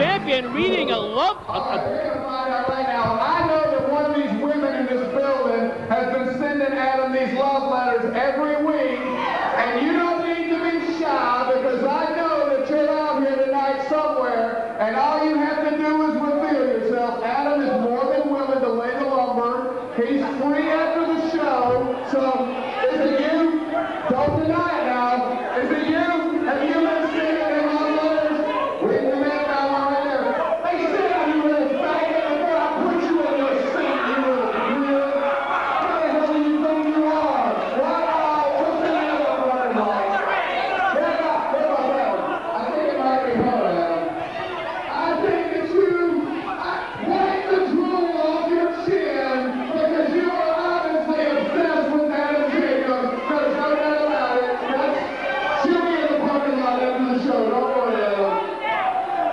champion reading a love... Right now, I know that one of these women in this building has been sending Adam these love letters every week, and you don't need to be shy because I know that you're out here tonight somewhere, and all you have to do is reveal yourself. Adam is more than willing to lay the lumber. He's free after the show, so is it you? Don't deny it now. Is it you? Have you been sending them love letters? Wait a minute now, right there. They said you were faggot before I put you in your seat, you little weird. What the hell do you think you are? What? What's the name of the running line? I think it might be her, Adam. I think it's you. Wipe the drool off your chin because you are obviously obsessed with Adam Jacobs. There's no doubt about it. She'll be in the parking lot after the show. Don't worry, Adam.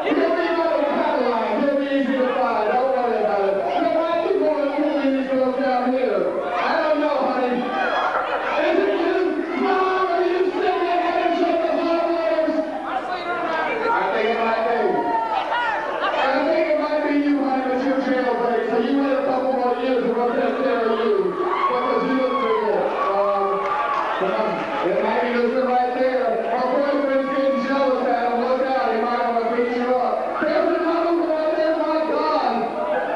He'll be going to Cadillac. He'll be easy to find. Don't worry about it. There might be more than two of these girls down here. I don't know, honey. Is it you? Mom, are you sending Adam Jacobs love letters? I think it might be. I think it might be you, honey, but you're jailbreak, so you wait a couple more years and we'll take care of you. Because you look pretty good. It might be this one right there. Our boyfriend's getting jealous, Adam. Look out, he might want to beat you up. There's another one right there, my God.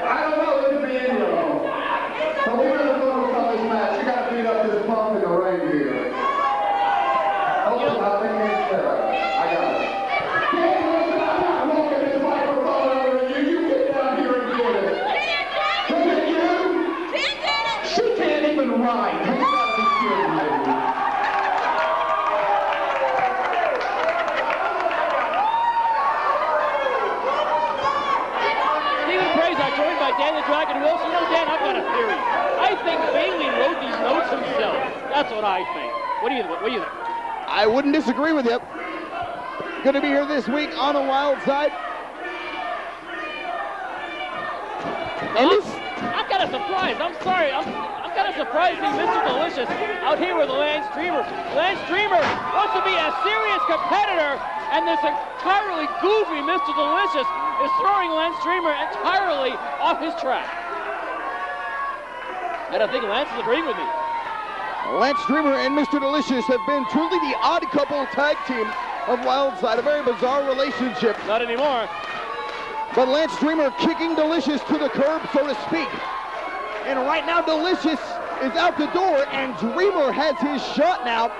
I don't know, it could be in you. So we better focus on this match. You gotta beat up this punk in the reindeer. Hold on, I think it's there. I got it. Hey, listen, I'm not walking this microphone over to you. You get down here and get it. Is it you? She can't even rhyme. You gotta be kidding me. Stephen Prazak, joined by Dan the Dragon Wilson. You know, Dan, I've got a theory. I think Bailey wrote these notes himself. That's what I think. What do you think? I wouldn't disagree with you. Going to be here this week on the Wild Side. And this... I've got a surprise. I'm sorry. I'm kind of surprised seeing Mr. Delicious out here with Lance Dreamer. Lance Dreamer wants to be a serious competitor, and this entirely goofy Mr. Delicious is throwing Lance Dreamer entirely off his track. And I think Lance is agreeing with me. Lance Dreamer and Mr. Delicious have been truly the odd couple tag team of Wildside, a very bizarre relationship. Not anymore. But Lance Dreamer kicking Delicious to the curb, so to speak. And right now, Delicious is out the door, and Dreamer has his shot now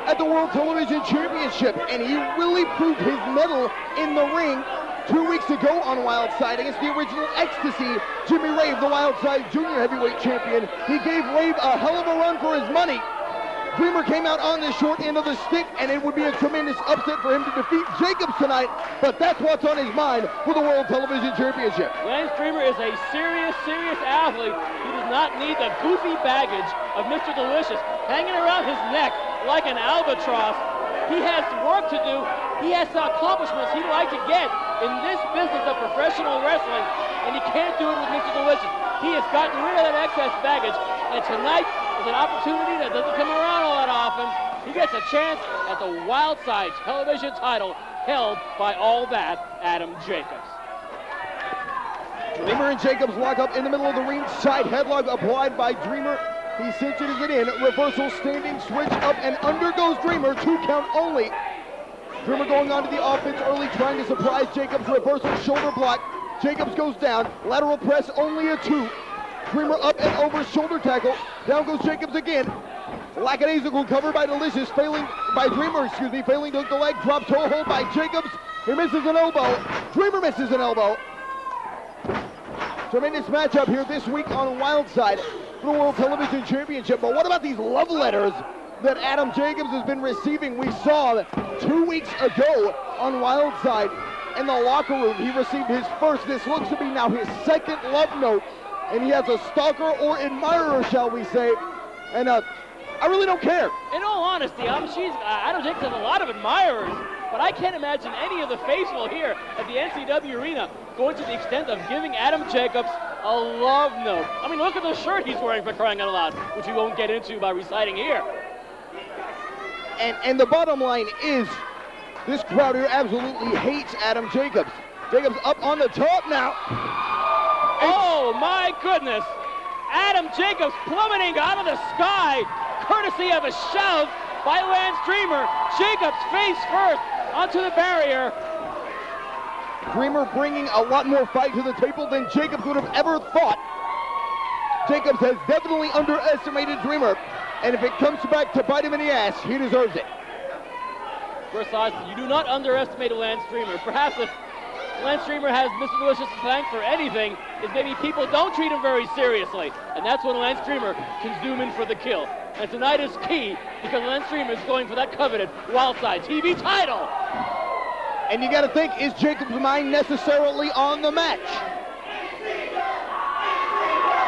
at the World Television Championship. And he really proved his mettle in the ring 2 weeks ago on Wildside against the original Ecstasy, Jimmy Rave, the Wildside Junior Heavyweight Champion. He gave Rave a hell of a run for his money. Dreamer came out on the short end of the stick, and it would be a tremendous upset for him to defeat Jacobs tonight, but that's what's on his mind for the World Television Championship. Lance Dreamer is a serious athlete. He does not need the goofy baggage of Mr. Delicious hanging around his neck like an albatross. He has work to do. He has accomplishments he'd like to get in this business of professional wrestling, and he can't do it with Mr. Delicious. He has gotten rid of that excess baggage, and tonight is an opportunity that doesn't come around all that often. He gets a chance at the Wildside television title held by all that Adam Jacobs. Dreamer and Jacobs lock up in the middle of the ringside headlock applied by Dreamer. He's cinching to get in. Reversal standing switch up and under goes Dreamer. 2 count only. Dreamer going on to the offense early, trying to surprise Jacobs. Reversal shoulder block. Jacobs goes down. Lateral press only a 2. Dreamer up and over, shoulder tackle. Down goes Jacobs again. Lackadaisical cover by Delicious, failing to hook the leg. Drop toe hold by Jacobs. He misses an elbow. Dreamer misses an elbow. Tremendous matchup here this week on Wildside for the World Television Championship. But what about these love letters that Adam Jacobs has been receiving? We saw 2 weeks ago on Wildside in the locker room. He received his first, this looks to be now his second love note. And he has a stalker or admirer, shall we say. And I really don't care. In all honesty, Adam Jacobs has a lot of admirers, but I can't imagine any of the faithful here at the NCW Arena going to the extent of giving Adam Jacobs a love note. I mean, look at the shirt he's wearing, for crying out loud, which we won't get into by reciting here. And the bottom line is, this crowd here absolutely hates Adam Jacobs. Jacobs up on the top now. Oh my goodness. Adam Jacobs plummeting out of the sky, courtesy of a shove by Lance Dreamer. Jacobs face first onto the barrier. Dreamer bringing a lot more fight to the table than Jacobs would have ever thought. Jacobs has definitely underestimated Dreamer, and if it comes back to bite him in the ass, he deserves it. First size, you do not underestimate Lance Dreamer. Perhaps if Lance Dreamer has Mr. Delicious to thank for anything, is maybe people don't treat him very seriously, and that's when Lance Dreamer can zoom in for the kill. And tonight is key because Lance Dreamer is going for that coveted Wildside TV title. And you got to think, is Jacobs' mind necessarily on the match?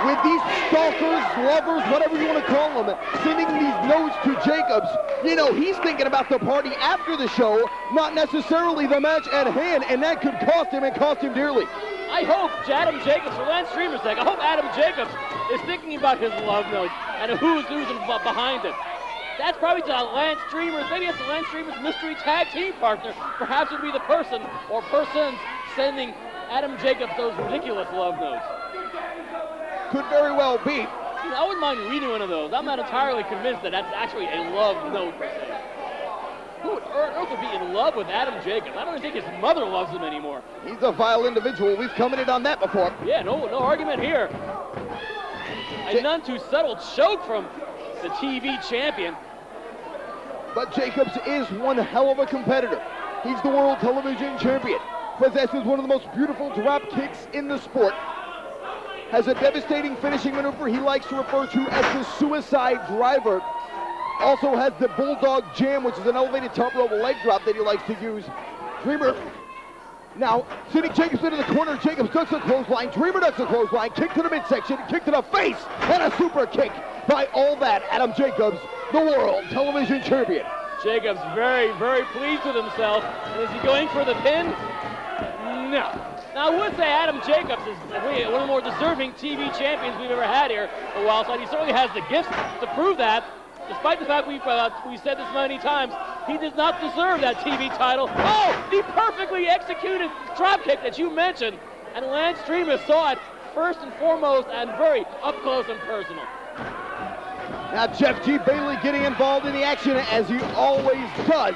With these stalkers, lovers, whatever you want to call them, sending these notes to Jacobs, you know, he's thinking about the party after the show, not necessarily the match at hand, and that could cost him and cost him dearly. I hope Adam Jacobs, for Lance Dreamer's sake, I hope Adam Jacobs is thinking about his love note and who's behind it. That's probably to Lance Dreamer's, maybe it's Lance Dreamer's mystery tag team partner. Perhaps it would be the person or persons sending Adam Jacobs those ridiculous love notes. Could very well be. I wouldn't mind reading one of those. I'm not entirely convinced that that's actually a love note per se. Who on earth would be in love with Adam Jacobs? I don't even think his mother loves him anymore. He's a vile individual. We've commented on that before. Yeah, no argument here. A none too subtle choke from the TV champion. But Jacobs is one hell of a competitor. He's the world television champion. Possesses one of the most beautiful drop kicks in the sport. Has a devastating finishing maneuver he likes to refer to as the suicide driver. Also has the bulldog jam, which is an elevated top rope leg drop that he likes to use. Dreamer now sending Jacobs into the corner. Jacobs ducks a clothesline. Dreamer ducks a clothesline. Kick to the midsection. Kick to the face. And a super kick by all that Adam Jacobs, the world television champion. Jacobs very, very pleased with himself. And is he going for the pin? No. Now, I would say Adam Jacobs is one of the more deserving TV champions we've ever had here at Wildside. He certainly has the gifts to prove that. Despite the fact we've said this many times, he does not deserve that TV title. Oh, the perfectly executed dropkick that you mentioned. And Lance Dreamer saw it first and foremost and very up close and personal. Now Jeff G. Bailey getting involved in the action as he always does.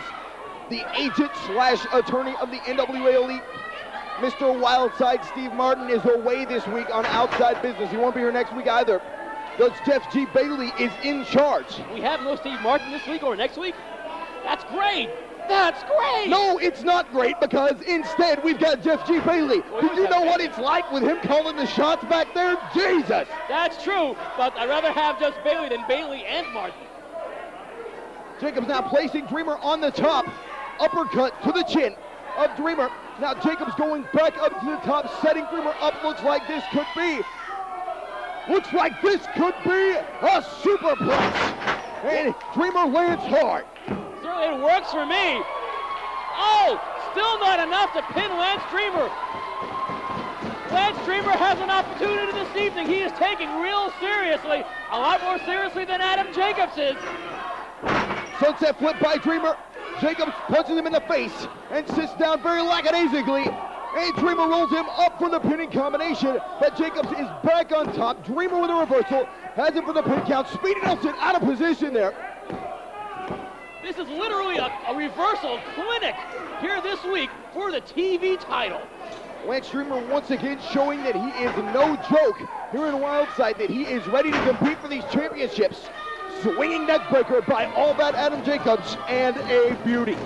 The agent / attorney of the NWA Elite, Mr. Wildside Steve Martin, is away this week on outside business. He won't be here next week either. Because Jeff G. Bailey is in charge. We have no Steve Martin this week or next week? That's great! That's great! No, it's not great because instead we've got Jeff G. Bailey. Well, do you know what it's like with him calling the shots back there? Jesus! That's true, but I'd rather have just Bailey than Bailey and Martin. Jacobs now placing Dreamer on the top. Uppercut to the chin of Dreamer. Now Jacobs going back up to the top, setting Dreamer up. Looks like this could be a superplex. And Dreamer lands hard. Certainly it works for me. Oh, still not enough to pin Lance Dreamer. Lance Dreamer has an opportunity this evening. He is taking real seriously, a lot more seriously than Adam Jacobs is. Sunset flip by Dreamer. Jacobs punches him in the face and sits down very lackadaisically. And Dreamer rolls him up for the pinning combination, but Jacobs is back on top. Dreamer with a reversal, has him for the pin count. Speedy Nelson out of position there. This is literally a reversal clinic here this week for the TV title. Lance Dreamer once again showing that he is no joke here in Wildside, that he is ready to compete for these championships. Swinging neckbreaker by all that Adam Jacobs, and a beauty.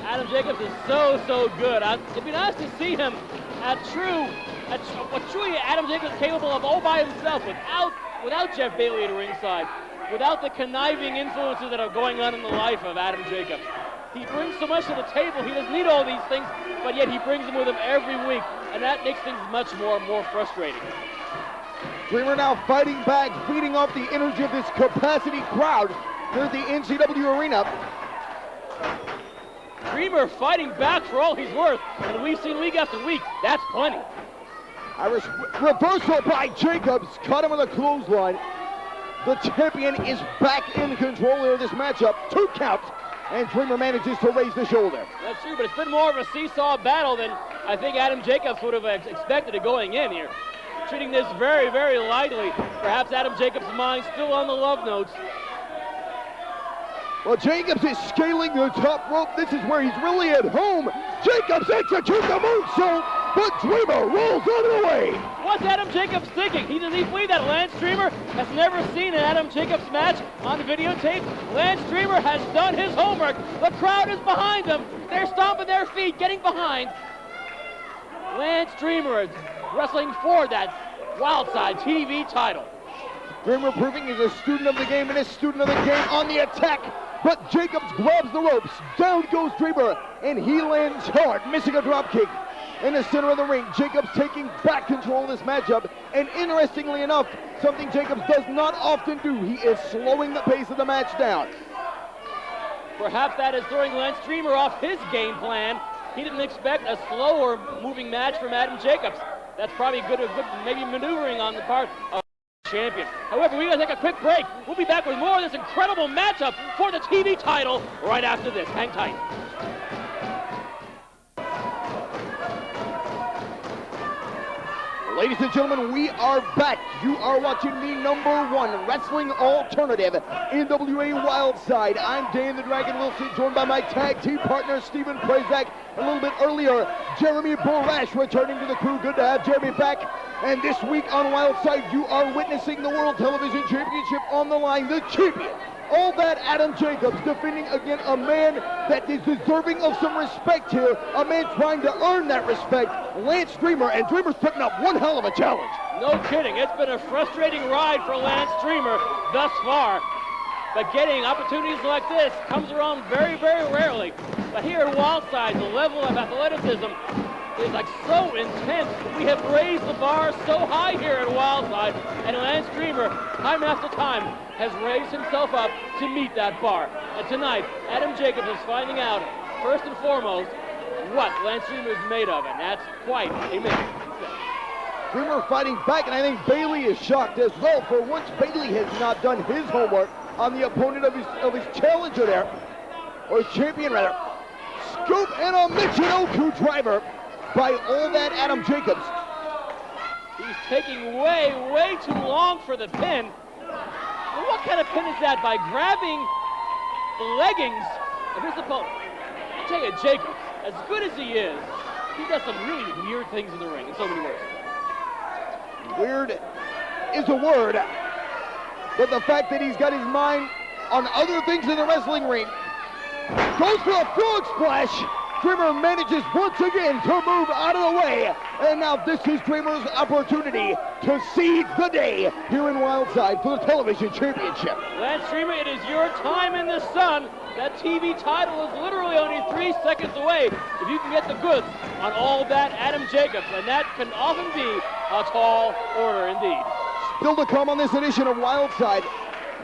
Adam Jacobs is so good. It'd be nice to see him at what truly Adam Jacobs is capable of all by himself, without Jeff Bailey at ringside, without the conniving influences that are going on in the life of Adam Jacobs. He brings so much to the table. He doesn't need all these things, but yet he brings them with him every week, and that makes things much more frustrating. Dreamer now fighting back, feeding off the energy of this capacity crowd here at the NCW Arena. Dreamer fighting back for all he's worth, and we've seen week after week, that's plenty. Irish reversal by Jacobs, caught him with a clothesline. The champion is back in control here of this matchup. 2 counts and Dreamer manages to raise the shoulder. That's true, but it's been more of a seesaw battle than I think Adam Jacobs would have expected it going in here. Treating this very, very lightly. Perhaps Adam Jacobs' mind still on the love notes. Well, Jacobs is scaling the top rope. This is where he's really at home. Jacobs executes the moonsault, but Dreamer rolls out of the way. What's Adam Jacobs thinking? He doesn't believe that Lance Dreamer has never seen an Adam Jacobs match on the videotape. Lance Dreamer has done his homework. The crowd is behind him. They're stomping their feet, getting behind. Lance Dreamer is wrestling for that Wildside TV title. Dreamer proving he's a student of the game and a student of the game on the attack. But Jacobs grabs the ropes. Down goes Dreamer, and he lands hard, missing a drop kick. In the center of the ring, Jacobs taking back control of this matchup. And interestingly enough, something Jacobs does not often do, he is slowing the pace of the match down. Perhaps that is throwing Lance Dreamer off his game plan. He didn't expect a slower moving match from Adam Jacobs. That's probably good maybe maneuvering on the part of the champion. However, we're going to take a quick break. We'll be back with more of this incredible matchup for the TV title right after this. Hang tight. Ladies and gentlemen, we are back. You are watching the #1 wrestling alternative, NWA Wildside. I'm Dan the Dragon Wilson, joined by my tag team partner, Steven Prazak. A little bit earlier, Jeremy Borash returning to the crew. Good to have Jeremy back. And this week on Wildside, you are witnessing the World Television Championship on the line. The champion, all that Adam Jacobs, defending against a man that is deserving of some respect here. A man trying to earn that respect, Lance Dreamer. And Dreamer's putting up one hell of a challenge. No kidding. It's been a frustrating ride for Lance Dreamer thus far. But getting opportunities like this comes around very, very rarely. But here at Wildside, the level of athleticism is like so intense. We have raised the bar so high here at Wildside, and Lance Dreamer, time after time, has raised himself up to meet that bar. And tonight, Adam Jacobs is finding out, first and foremost, what Lance Dreamer is made of, and that's quite a mission. Dreamer fighting back, and I think Bailey is shocked as well. For once, Bailey has not done his homework on the opponent of his challenger there, or his champion rather. Scoop and a Michinoku driver by all that Adam Jacobs. He's taking way, way too long for the pin. And what kind of pin is that? By grabbing the leggings of his opponent. I tell you, Jacobs, as good as he is, he does some really weird things in the ring in so many ways. Weird is a word, but the fact that he's got his mind on other things in the wrestling ring. Goes for a frog splash. Dreamer manages once again to move out of the way. And now this is Dreamer's opportunity to seize the day here in Wildside for the television championship. Lance Dreamer, it is your time in the sun. That TV title is literally only 3 seconds away if you can get the goods on all that Adam Jacobs. And that can often be a tall order indeed. Still to come on this edition of Wildside,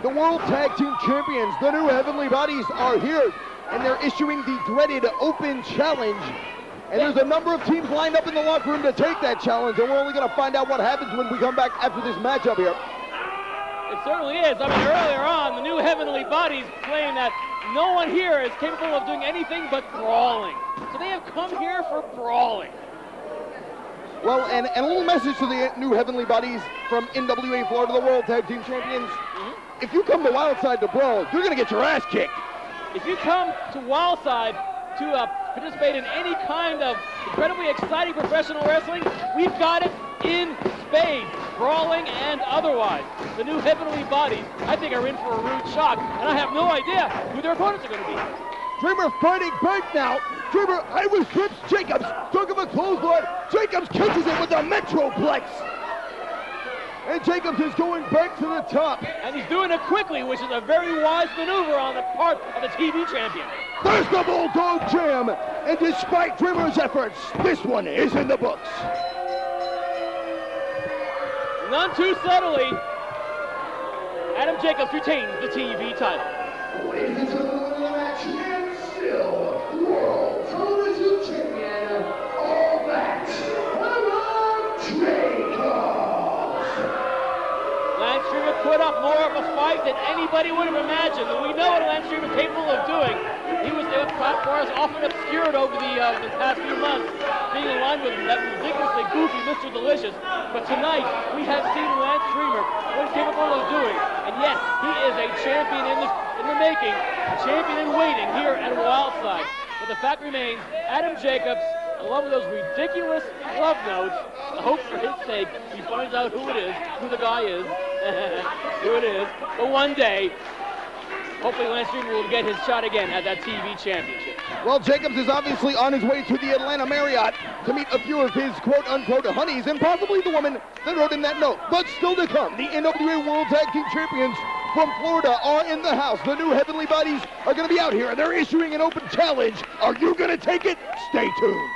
the World Tag Team Champions, the new Heavenly Bodies, are here. And they're issuing the dreaded Open Challenge. And there's a number of teams lined up in the locker room to take that challenge. And we're only going to find out what happens when we come back after this matchup here. It certainly is. I mean, earlier on, the new Heavenly Bodies claim that no one here is capable of doing anything but brawling. So they have come here for brawling. Well, and a little message to the new Heavenly Bodies from NWA Florida, the World Tag Team Champions. If you come to Wildside to brawl, you're going to get your ass kicked. If you come to Wildside to participate in any kind of incredibly exciting professional wrestling, we've got it in spades, brawling and otherwise. The new Heavenly Bodies, I think, are in for a rude shock, and I have no idea who their opponents are going to be. Dreamer fighting back now. Dreamer, Irish trips Jacobs, took him a clothesline. Jacobs catches it with a Metroplex. And Jacobs is going back to the top. And he's doing it quickly, which is a very wise maneuver on the part of the TV champion. There's the Bulldog Jam. And despite Dreamer's efforts, this one is in the books. None too subtly, Adam Jacobs retains the TV title. Ladies and gentlemen, the match and still World Television Champion, all that Adam Jacobs. Lance Dreamer put up more of a fight than anybody would have imagined, and we know what Lance Dreamer is capable of doing. He was there with platforms often obscured over the past few months, being aligned with that ridiculously goofy Mr. Delicious. But tonight, we have seen Lance Dreamer, what he's capable of doing. And yes, he is a champion in the making, a champion in waiting here at Wildside. But the fact remains, Adam Jacobs, along with those ridiculous love notes, I hope for his sake he finds out who it is, who the guy is, who it is. But one day, hopefully Lance Dreamer will get his shot again at that TV championship. Well, Jacobs is obviously on his way to the Atlanta Marriott to meet a few of his quote-unquote honeys and possibly the woman that wrote him that note. But still to come, the NWA World Tag Team Champions from Florida are in the house. The new Heavenly Bodies are going to be out here, and they're issuing an open challenge. Are you going to take it? Stay tuned.